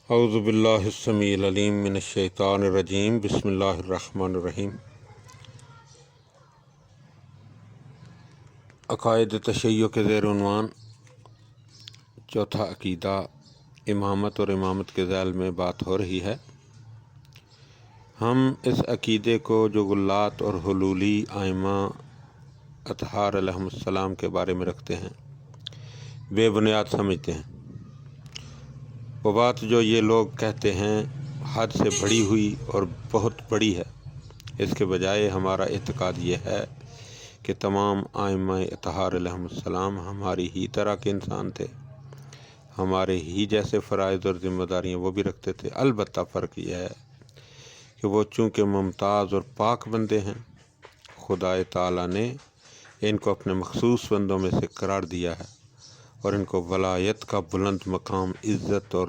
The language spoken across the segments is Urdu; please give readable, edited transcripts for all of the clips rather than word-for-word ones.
اعوذ باللہ السمیع العلیم من الشیطان الرجیم بسم اللہ الرحمن الرحیم۔ عقائد تشیع کے زیر عنوان چوتھا عقیدہ امامت اور امامت کے ذیل میں بات ہو رہی ہے۔ ہم اس عقیدے کو جو غلات اور حلولی ائمہ اطہار علیہم السلام کے بارے میں رکھتے ہیں بے بنیاد سمجھتے ہیں۔ وہ بات جو یہ لوگ کہتے ہیں حد سے بڑی ہوئی اور بہت بڑی ہے، اس کے بجائے ہمارا اعتقاد یہ ہے کہ تمام ائمہ اطہار علیہم السلام ہماری ہی طرح کے انسان تھے، ہمارے ہی جیسے فرائض اور ذمہ داریاں وہ بھی رکھتے تھے۔ البتہ فرق یہ ہے کہ وہ چونکہ ممتاز اور پاک بندے ہیں، خدا تعالیٰ نے ان کو اپنے مخصوص بندوں میں سے قرار دیا ہے اور ان کو ولایت کا بلند مقام، عزت اور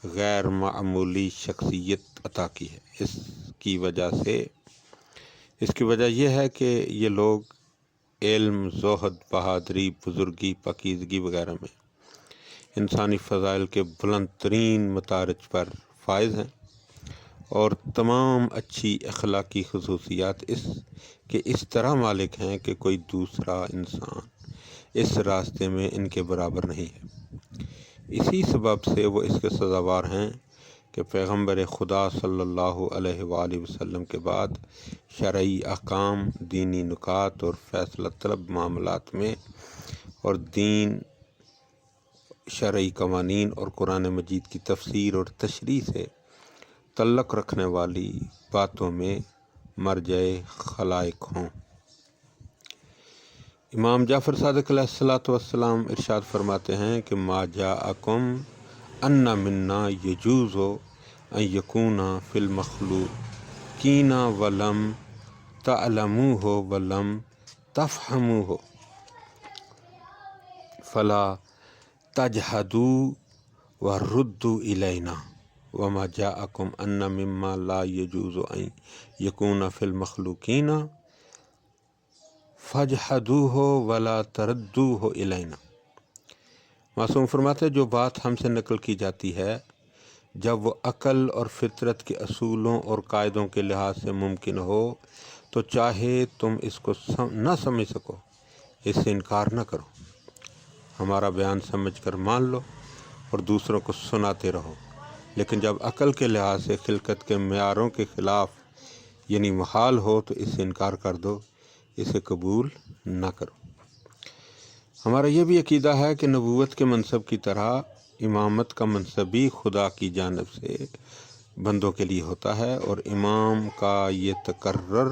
غیر معمولی شخصیت عطا کی ہے۔ اس کی وجہ یہ ہے کہ یہ لوگ علم، زہد، بہادری، بزرگی، پاکیزگی وغیرہ میں انسانی فضائل کے بلند ترین مدارج پر فائز ہیں، اور تمام اچھی اخلاقی خصوصیات اس طرح مالک ہیں کہ کوئی دوسرا انسان اس راستے میں ان کے برابر نہیں ہے۔ اسی سبب سے وہ اس کے سزاوار ہیں کہ پیغمبر خدا صلی اللہ علیہ وآلہ وسلم کے بعد شرعی احکام، دینی نکات اور فیصلہ طلب معاملات میں اور دین، شرعی قوانین اور قرآن مجید کی تفسیر اور تشریح سے تعلق رکھنے والی باتوں میں مرجع خلائق ہوں۔ امام جعفر صادق علیہ السلام ارشاد فرماتے ہیں کہ ما جاءکم ان منا یجوز ان یکون فی المخلوقین ولم تعلموہ ولم تفہموہ فلا تجحدوا وردوا الینا وما جاءکم ان مما لا یجوز ان یکون فی المخلوقین فجحدوہ ولا تردوہ الینا۔ معصوم فرماتے ہیں جو بات ہم سے نقل کی جاتی ہے جب وہ عقل اور فطرت کے اصولوں اور قاعدوں کے لحاظ سے ممکن ہو تو چاہے تم اس کو نہ سمجھ سکو، اس سے انکار نہ کرو، ہمارا بیان سمجھ کر مان لو اور دوسروں کو سناتے رہو، لیکن جب عقل کے لحاظ سے خلقت کے معیاروں کے خلاف یعنی محال ہو تو اس سے انکار کر دو، اسے قبول نہ کرو۔ ہمارا یہ بھی عقیدہ ہے کہ نبوت کے منصب کی طرح امامت کا منصب بھی خدا کی جانب سے بندوں کے لیے ہوتا ہے، اور امام کا یہ تقرر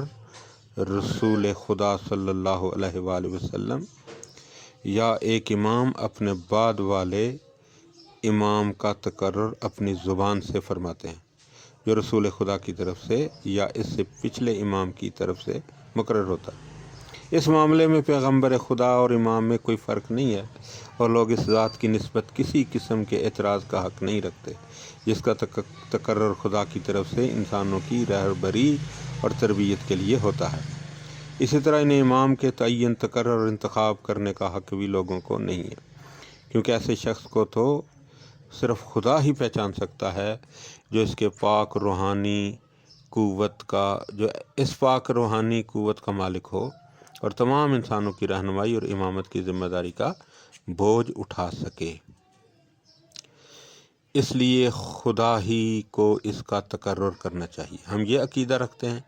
رسول خدا صلی اللہ علیہ وآلہ وسلم یا ایک امام اپنے بعد والے امام کا تقرر اپنی زبان سے فرماتے ہیں، جو رسول خدا کی طرف سے یا اس سے پچھلے امام کی طرف سے مقرر ہوتا ہے۔ اس معاملے میں پیغمبر خدا اور امام میں کوئی فرق نہیں ہے، اور لوگ اس ذات کی نسبت کسی قسم کے اعتراض کا حق نہیں رکھتے جس کا تقرر خدا کی طرف سے انسانوں کی رہبری اور تربیت کے لیے ہوتا ہے۔ اسی طرح انہیں امام کے تعین، تقرر اور انتخاب کرنے کا حق بھی لوگوں کو نہیں ہے، کیونکہ ایسے شخص کو تو صرف خدا ہی پہچان سکتا ہے جو اس پاک روحانی قوت کا مالک ہو اور تمام انسانوں کی رہنمائی اور امامت کی ذمہ داری کا بوجھ اٹھا سکے۔ اس لیے خدا ہی کو اس کا تقرر کرنا چاہیے۔ ہم یہ عقیدہ رکھتے ہیں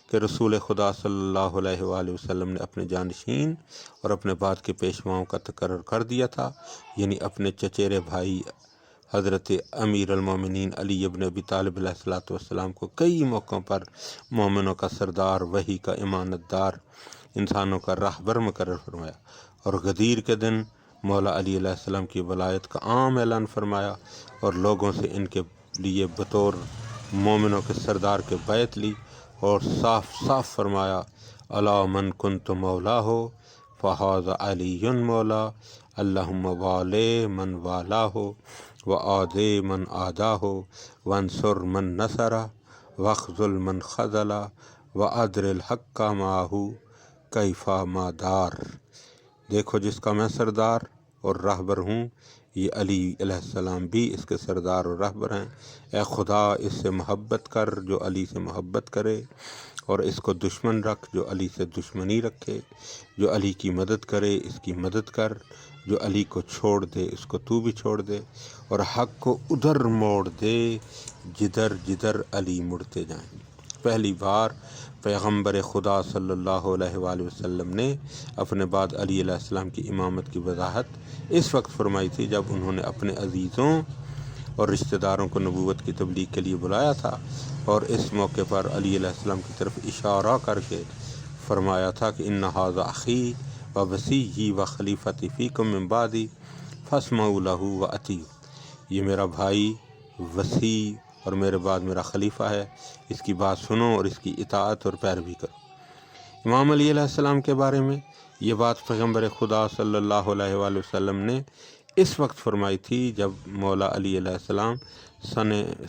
کہ رسول خدا صلی اللہ علیہ وآلہ وسلم نے اپنے جانشین اور اپنے بعد کے پیشواؤں کا تقرر کر دیا تھا، یعنی اپنے چچیرے بھائی حضرت امیر المومنین علی ابن ابی طالب علیہ السلام کو کئی موقعوں پر مومنوں کا سردار، وحی کا امانت دار، انسانوں کا راہبر مقرر فرمایا، اور غدیر کے دن مولا علی علیہ السلام کی ولایت کا عام اعلان فرمایا اور لوگوں سے ان کے لیے بطور مومنوں کے سردار کے بیعت لی، اور صاف صاف فرمایا الا من کنت مولا ہو فہذا علی مولا، اللہم والی من والا ہو وآدی من آدا ہو وانصر من نصرہ واخذل من خذلہ وادر الحق معہو کیفا ما دار۔ دیکھو جس کا میں سردار اور راہبر ہوں، یہ علی علیہ السلام بھی اس کے سردار اور رہبر ہیں۔ اے خدا اس سے محبت کر جو علی سے محبت کرے، اور اس کو دشمن رکھ جو علی سے دشمنی رکھے، جو علی کی مدد کرے اس کی مدد کر، جو علی کو چھوڑ دے اس کو تو بھی چھوڑ دے، اور حق کو ادھر موڑ دے جدھر جدھر علی مڑتے جائیں۔ پہلی بار پیغمبر خدا صلی اللہ علیہ وآلہ وسلم نے اپنے بعد علی علیہ السلام کی امامت کی وضاحت اس وقت فرمائی تھی جب انہوں نے اپنے عزیزوں اور رشتہ داروں کو نبوت کی تبلیغ کے لیے بلایا تھا، اور اس موقع پر علی علیہ السلام کی طرف اشارہ کر کے فرمایا تھا کہ ان ھذا اخی و وصیی و خلیفتی فیکم من بعدی فاسمعوا لہ واطیعوا، یہ میرا بھائی وصی اور میرے بعد میرا خلیفہ ہے، اس کی بات سنو اور اس کی اطاعت اور پیروی کرو۔ امام علی علیہ السلام کے بارے میں یہ بات پیغمبر خدا صلی اللہ علیہ وآلہ وسلم نے اس وقت فرمائی تھی جب مولا علی علیہ السلام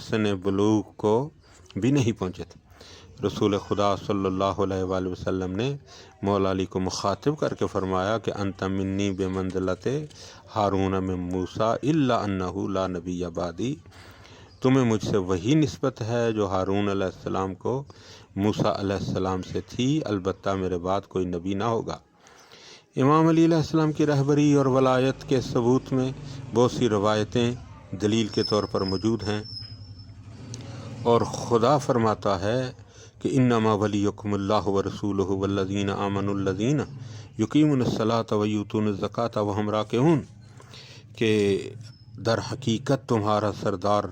سن بلوغ کو بھی نہیں پہنچے تھے۔ رسول خدا صلی اللہ علیہ وآلہ وسلم نے مولا علی کو مخاطب کر کے فرمایا کہ انت منی بمنزلت ہارون من موسیٰ الا انہ لا نبی بعدی، تمہیں مجھ سے وہی نسبت ہے جو ہارون علیہ السلام کو موسیٰ علیہ السلام سے تھی، البتہ میرے بعد کوئی نبی نہ ہوگا۔ امام علی علیہ السلام کی رہبری اور ولایت کے ثبوت میں بہت سی روایتیں دلیل کے طور پر موجود ہیں، اور خدا فرماتا ہے کہ انما ولیکم اللہ ورسولہ والذین آمنوا الذین یقیمون الصلاۃ ویؤتون الزکاۃ وہم راکعون، کہ در حقیقت تمہارا سردار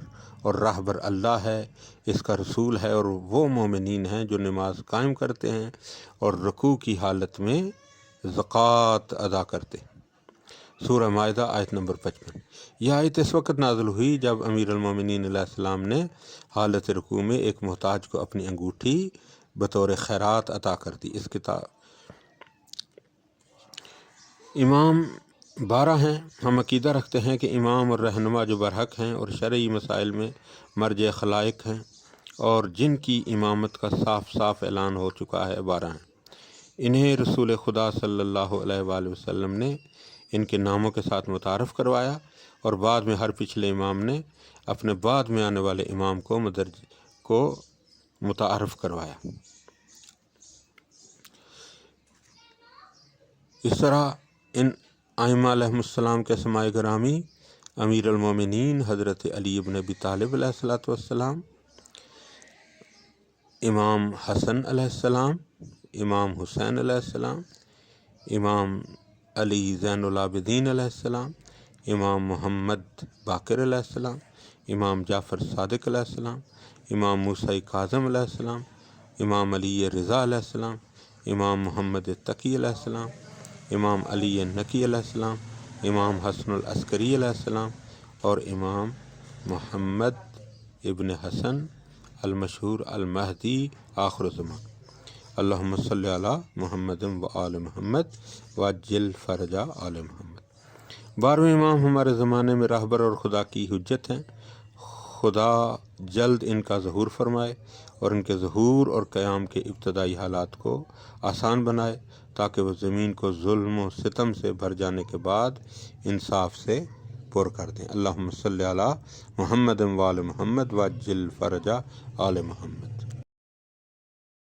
اور رہبر اللہ ہے، اس کا رسول ہے، اور وہ مومنین ہیں جو نماز قائم کرتے ہیں اور رکوع کی حالت میں زکوٰۃ ادا کرتے ہیں۔ سورہ مائدہ آیت نمبر 55۔ یہ آیت اس وقت نازل ہوئی جب امیر المومنین علیہ السلام نے حالت رکوع میں ایک محتاج کو اپنی انگوٹھی بطور خیرات عطا کر دی۔ اس کتاب امام 12 ہیں۔ ہم عقیدہ رکھتے ہیں کہ امام اور رہنما جو برحق ہیں اور شرعی مسائل میں مرجع خلائق ہیں اور جن کی امامت کا صاف صاف اعلان ہو چکا ہے، 12 ہیں۔ انہیں رسول خدا صلی اللہ علیہ وآلہ وسلم نے ان کے ناموں کے ساتھ متعارف کروایا، اور بعد میں ہر پچھلے امام نے اپنے بعد میں آنے والے امام کو متعارف کروایا۔ اس طرح ان ائمہ علیہم السلام کے سمائے گرامی امیر المومنین حضرت علی بن ابی طالب علیہ السلام، امام حسن علیہ السلام، امام حسین علیہ السلام، امام علی زین العابدین علیہ السلام، امام محمد باقر علیہ السلام، امام جعفر صادق علیہ السلام، امام موسیٰ کاظم علیہ السلام، امام علی رضا علیہ السلام، امام محمد تقی علیہ السلام، امام علی نقی علیہ السلام، امام حسن العسکری علیہ السلام، اور امام محمد ابن حسن المشہور المہدی آخر الزمان۔ اللہم صلی علی محمد و آل محمد وعجل فرج آل محمد۔ 12ویں امام ہمارے زمانے میں رہبر اور خدا کی حجت ہیں۔ خدا جلد ان کا ظہور فرمائے اور ان کے ظہور اور قیام کے ابتدائی حالات کو آسان بنائے، تاکہ وہ زمین کو ظلم و ستم سے بھر جانے کے بعد انصاف سے پر کر دیں۔ اللہم صلی علی محمد و آل محمد وعجل فرج آل محمد۔